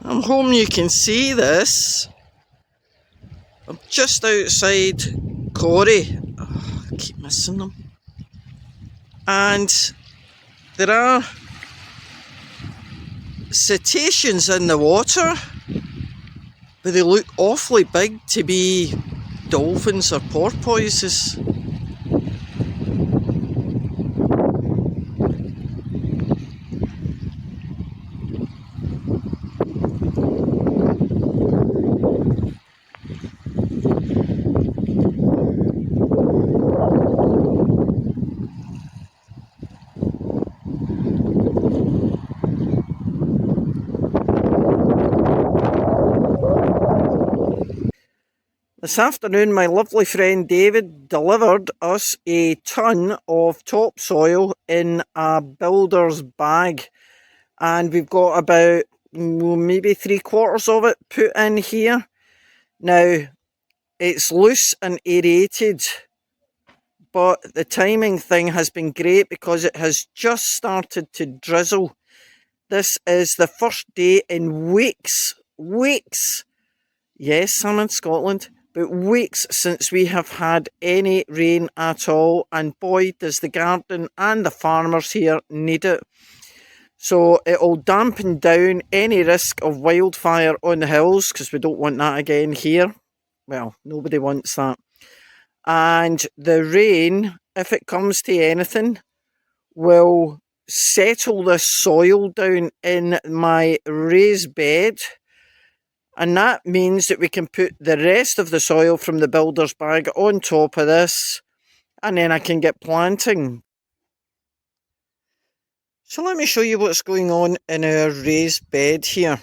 I'm hoping you can see this. I'm just outside Corrie. Oh, I keep missing them. And there are cetaceans in the water, but they look awfully big to be dolphins or porpoises. This afternoon, my lovely friend David delivered us a ton of topsoil in a builder's bag, and we've got about maybe 3/4 of it put in here. Now, it's loose and aerated, but the timing thing has been great because it has just started to drizzle. This is the first day in weeks, yes, I'm in Scotland, but weeks since we have had any rain at all, and boy does the garden and the farmers here need it. So it'll dampen down any risk of wildfire on the hills, because we don't want that again here. Well, nobody wants that. And the rain, if it comes to anything, will settle the soil down in my raised bed. And that means that we can put the rest of the soil from the builder's bag on top of this, and then I can get planting. So let me show you what's going on in our raised bed here.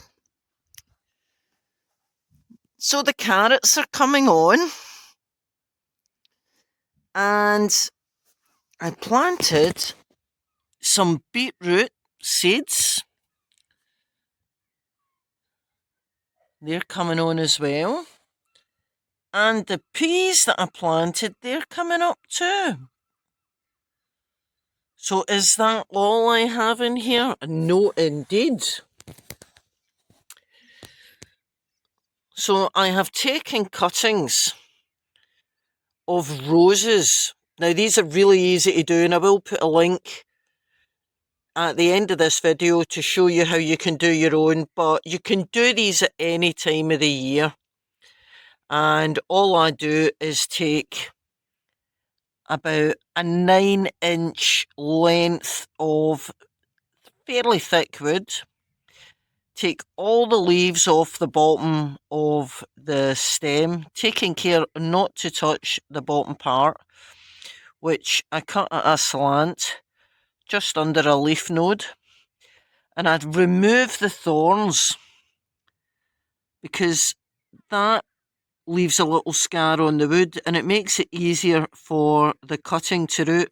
So the carrots are coming on, and I planted some beetroot seeds. They're coming on as well. And the peas that I planted, they're coming up too. So is that all I have in here? No, indeed. So I have taken cuttings of roses. Now these are really easy to do, and I will put a link at the end of this video to show you how you can do your own, but you can do these at any time of the year. And all I do is take about a 9-inch length of fairly thick wood, take all the leaves off the bottom of the stem, taking care not to touch the bottom part, which I cut at a slant just under a leaf node, and I'd remove the thorns because that leaves a little scar on the wood and it makes it easier for the cutting to root.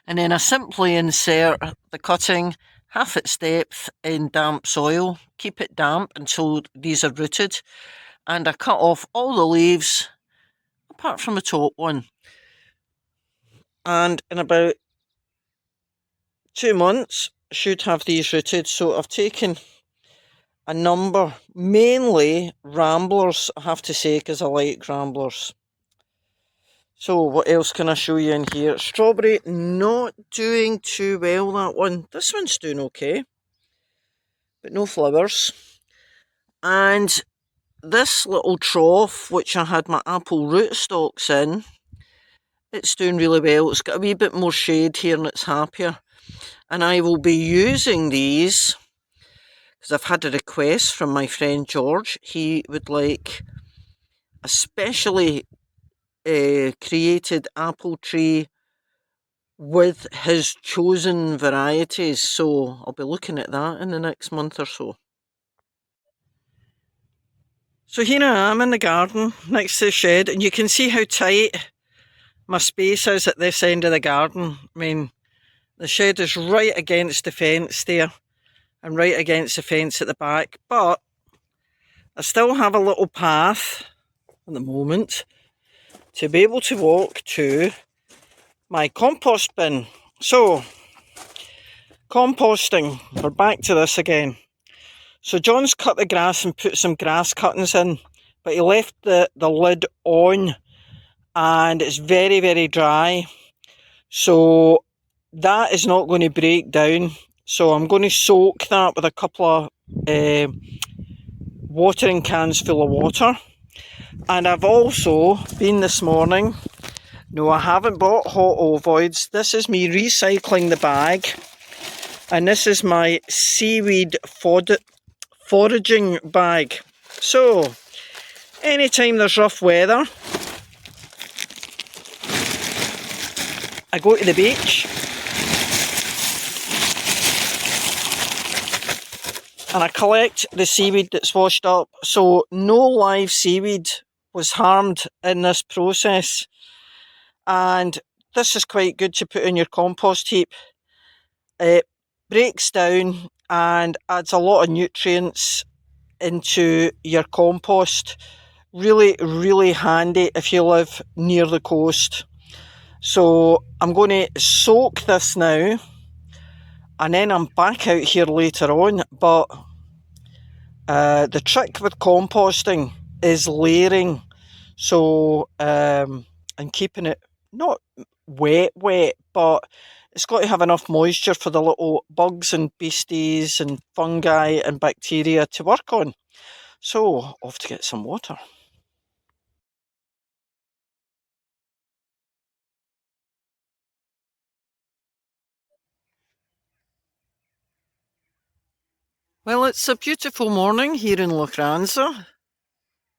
And then I simply insert the cutting half its depth in damp soil, keep it damp until these are rooted, and I cut off all the leaves apart from the top one. And in about 2 months I should have these rooted. So I've taken a number, mainly ramblers, I have to say, because I like ramblers. So what else can I show you in here? Strawberry, not doing too well, that one. This one's doing okay, but no flowers. And this little trough, which I had my apple rootstocks in, it's doing really well. It's got a wee bit more shade here and it's happier. And I will be using these because I've had a request from my friend George. He would like a specially created apple tree with his chosen varieties. So I'll be looking at that in the next month or so. So here I am in the garden next to the shed, and you can see how tight my space is at this end of the garden. I mean, the shed is right against the fence there and right against the fence at the back, but I still have a little path at the moment to be able to walk to my compost bin. So, composting, we're back to this again. So John's cut the grass and put some grass cuttings in, but he left the lid on and it's very, very dry. So that is not going to break down. So I'm going to soak that with a couple of watering cans full of water. And I've also been this morning, no, I haven't bought hot ovoids. This is me recycling the bag. And this is my seaweed foraging bag. So, anytime there's rough weather, I go to the beach and I collect the seaweed that's washed up. So no live seaweed was harmed in this process. And this is quite good to put in your compost heap. It breaks down and adds a lot of nutrients into your compost. Really, really handy if you live near the coast. So I'm going to soak this now, and then I'm back out here later on. But the trick with composting is layering. So and keeping it not wet, but it's got to have enough moisture for the little bugs and beasties and fungi and bacteria to work on. So off to get some water. Well, it's a beautiful morning here in Lochranza,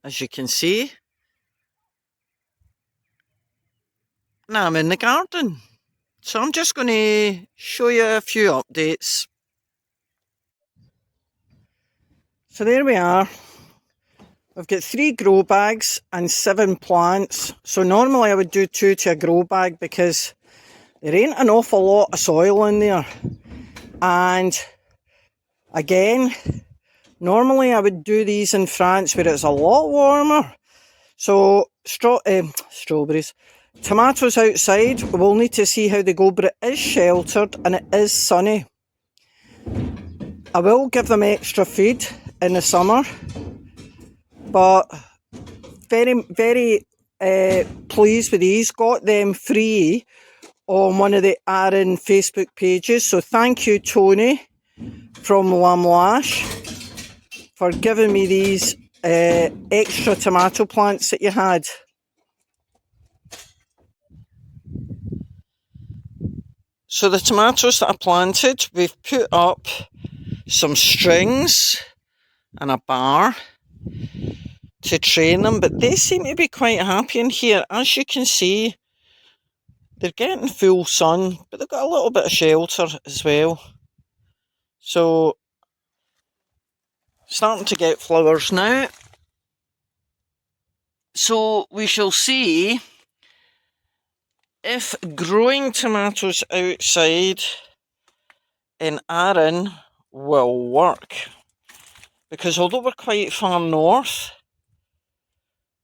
as you can see. Now I'm in the garden. So I'm just going to show you a few updates. So there we are. I've got 3 grow bags and 7 plants. So normally I would do 2 to a grow bag because there ain't an awful lot of soil in there. And again, normally I would do these in France where it's a lot warmer. So strawberries. Tomatoes outside, we'll need to see how they go, but it is sheltered and it is sunny. I will give them extra feed in the summer, but very, very pleased with these. Got them free on one of the Arran Facebook pages. So thank you, Tony from Lamlash, for giving me these extra tomato plants that you had. So the tomatoes that I planted, we've put up some strings and a bar to train them, but they seem to be quite happy in here. As you can see, they're getting full sun, but they've got a little bit of shelter as well. So, starting to get flowers now. So we shall see if growing tomatoes outside in Arran will work. Because although we're quite far north,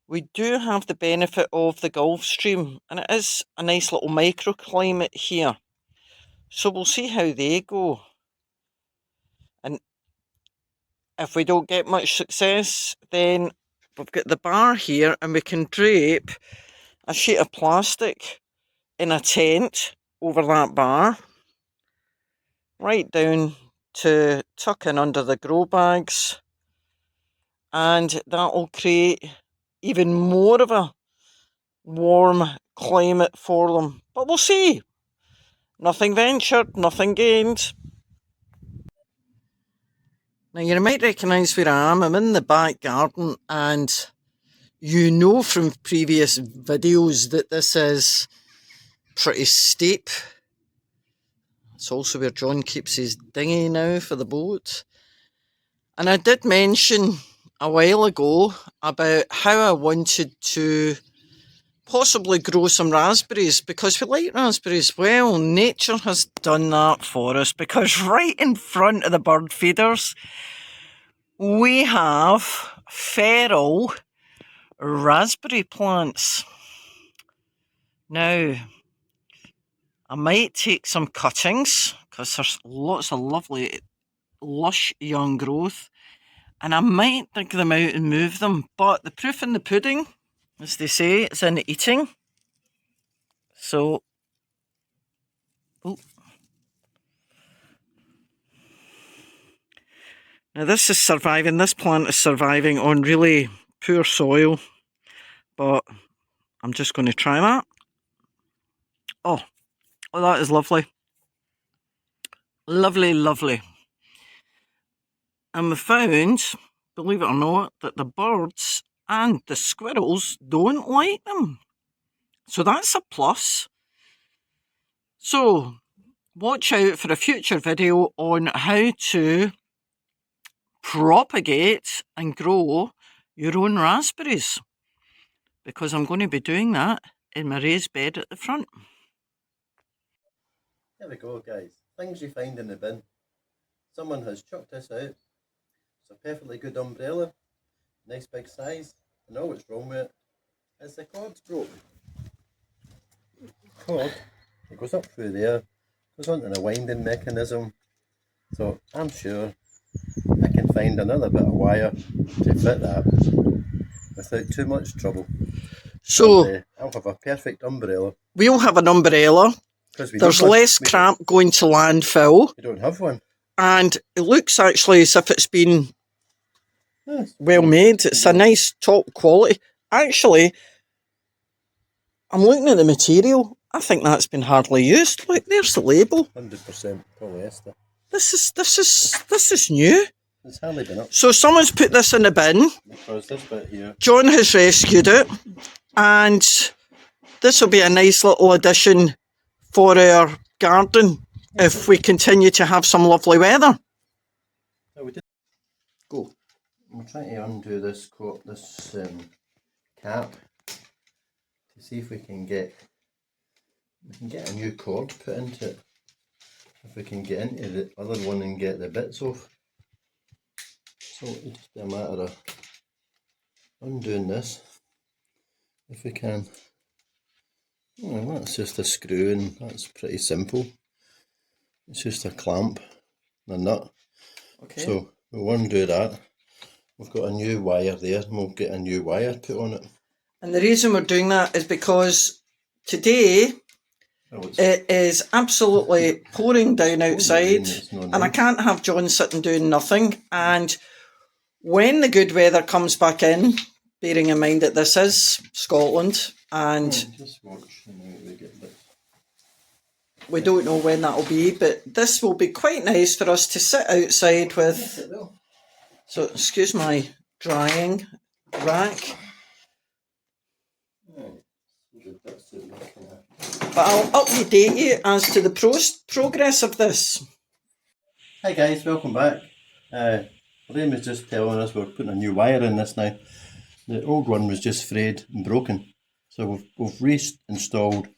we do have the benefit of the Gulf Stream, and it is a nice little microclimate here. So we'll see how they go. And if we don't get much success, then we've got the bar here and we can drape a sheet of plastic in a tent over that bar, right down to tuck in under the grow bags, and that will create even more of a warm climate for them. But we'll see. Nothing ventured, nothing gained. Now you might recognise where I am. I'm in the back garden, and you know from previous videos that this is pretty steep. It's also where John keeps his dinghy now for the boat. And I did mention a while ago about how I wanted to possibly grow some raspberries, because we like raspberries. Well, nature has done that for us, because right in front of the bird feeders we have feral raspberry plants. Now, I might take some cuttings because there's lots of lovely lush young growth, and I might dig them out and move them, but the proof in the pudding, as they say, it's in the eating. So, oh. Now this is surviving, this plant is surviving on really poor soil, but I'm just going to try that. Oh, that is lovely. Lovely, lovely. And we found, believe it or not, that the birds and the squirrels don't like them. So that's a plus. So, watch out for a future video on how to propagate and grow your own raspberries, because I'm going to be doing that in my raised bed at the front. There we go, guys. Things you find in the bin. Someone has chucked this out. It's a perfectly good umbrella, nice big size, and all what's wrong with it is the cord's broke. The cord, it goes up through there, goes onto the winding mechanism, so I'm sure I can find another bit of wire to fit that without too much trouble. So I'll have a perfect umbrella. We'll have an umbrella. There's less crap going to landfill. We don't have one. And it looks actually as if it's been well made. It's a nice top quality. Actually, I'm looking at the material. I think that's been hardly used. Look, there's the label. 100% polyester. This is new. It's hardly been up. So someone's put this in the bin. Because this bit here. John has rescued it, and this will be a nice little addition for our garden if we continue to have some lovely weather. So we did go. I'm trying to undo this cap to see if we can get a new cord put into it. If we can get into the other one and get the bits off. So it'll just be a matter of undoing this if we can. Well, that's just a screw, and that's pretty simple. It's just a clamp and a nut. Okay. So we'll undo that. We've got a new wire there, and we'll get a new wire put on it. And the reason we're doing that is because today it is absolutely pouring down outside, and I can't have John sitting doing nothing. And when the good weather comes back in, bearing in mind that this is Scotland, and just watch, we don't know when that'll be, but this will be quite nice for us to sit outside with. Yes, it will. So excuse my drying rack. But I'll update you as to the progress of this. Hi guys, welcome back. Lorraine was just telling us we're putting a new wire in this now. The old one was just frayed and broken. So we've reinstalled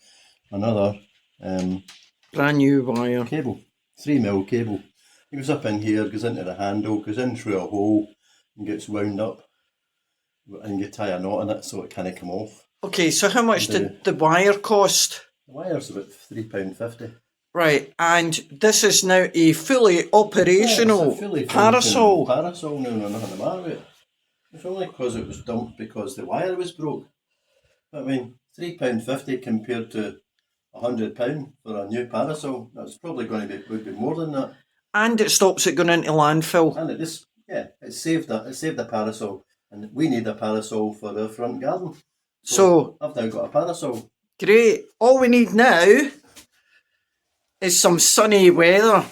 another brand new wire cable, 3mm cable. It goes up in here, goes into the handle, goes in through a hole and gets wound up, and you tie a knot in it so it can't come off. Okay, so how much did the wire cost? The wire's about £3.50. Right, and this is now a fully operational Parasol. Parasol now, no, nothing the matter with it. It's only because it was dumped because the wire was broke. I mean, £3.50 compared to £100 for a new Parasol. That's probably going to would be more than that. And it stops it going into landfill. And it just, it saved a Parasol, and we need a Parasol for the front garden. So I've now got a Parasol. Great. All we need now is some sunny weather.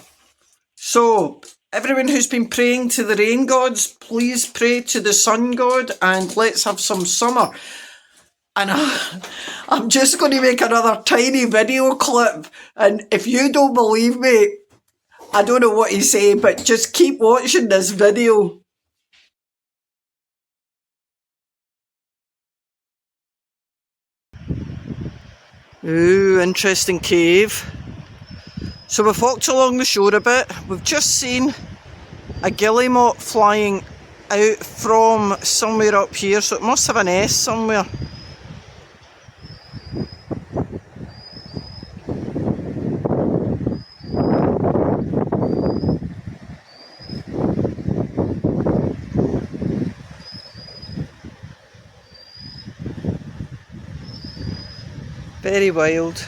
So everyone who's been praying to the rain gods, please pray to the sun god, and let's have some summer. And I'm just going to make another tiny video clip, and if you don't believe me, I don't know what to say, but just keep watching this video. Ooh, interesting cave. So we've walked along the shore a bit. We've just seen a guillemot flying out from somewhere up here, so it must have an nest somewhere. Very wild.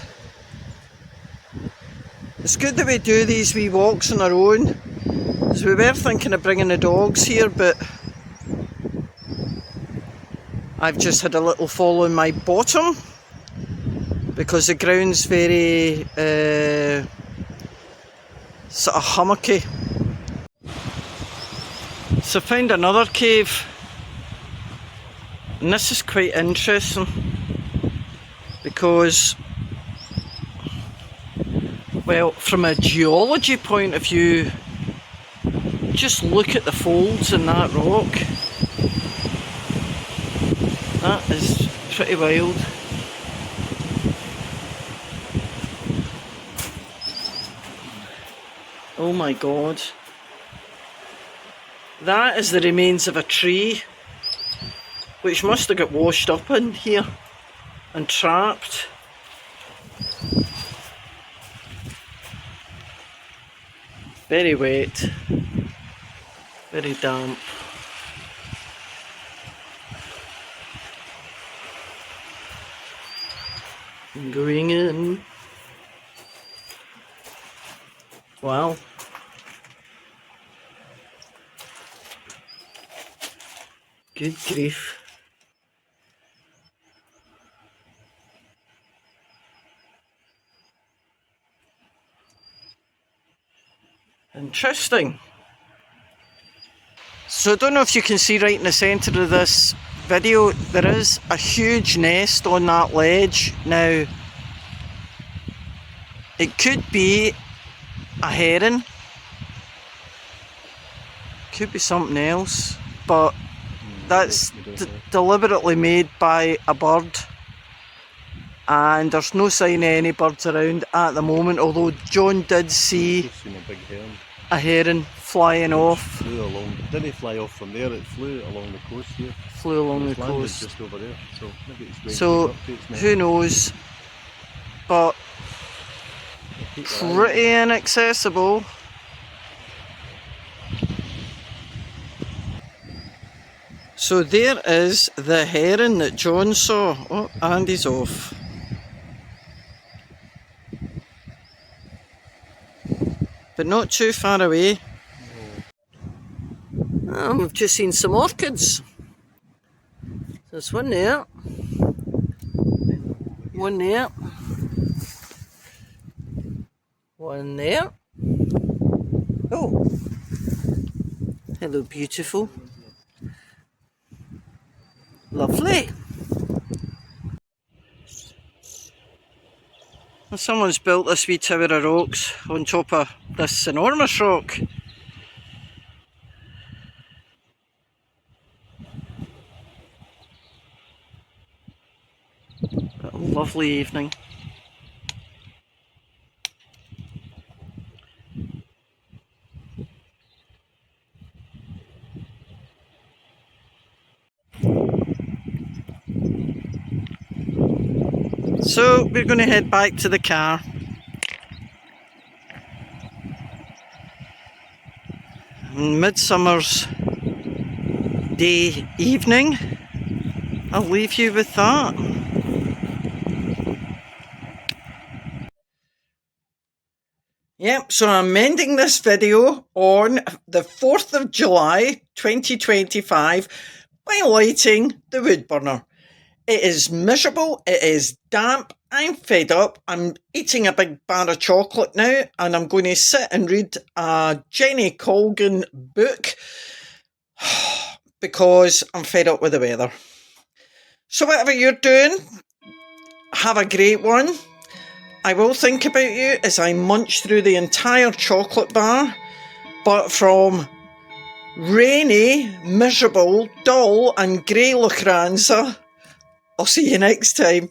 It's good that we do these wee walks on our own, because we were thinking of bringing the dogs here, but I've just had a little fall on my bottom because the ground's very sort of hummocky. So I found another cave, and this is quite interesting because, well, from a geology point of view, just look at the folds in that rock. That is pretty wild. Oh my god. That is the remains of a tree which must have got washed up in here and trapped. Very wet, very damp. I'm going in. Wow. Good grief. Interesting. So I don't know if you can see right in the centre of this video, there is a huge nest on that ledge. Now, it could be a heron, could be something else, but that's deliberately made by a bird, and there's no sign of any birds around at the moment, although John did see a heron flying off. Didn't he fly off from there? It flew along the coast here. Flew along the coast. Just over there. So maybe it's going so who knows? But pretty inaccessible. So there is the heron that John saw. Oh, and he's off. But not too far away. Oh, we've just seen some orchids. There's one there. One there. One there. Oh. Hello, beautiful. Lovely. Well, someone's built this wee tower of rocks on top of this enormous rock. A lovely evening. So we're going to head back to the car. Midsummer's day evening. I'll leave you with that. Yep, so I'm ending this video on the 4th of July 2025 by lighting the wood burner. It is miserable, it is damp, I'm fed up, I'm eating a big bar of chocolate now, and I'm going to sit and read a Jenny Colgan book because I'm fed up with the weather. So whatever you're doing, have a great one. I will think about you as I munch through the entire chocolate bar, but from rainy, miserable, dull and grey Lochranza, I'll see you next time.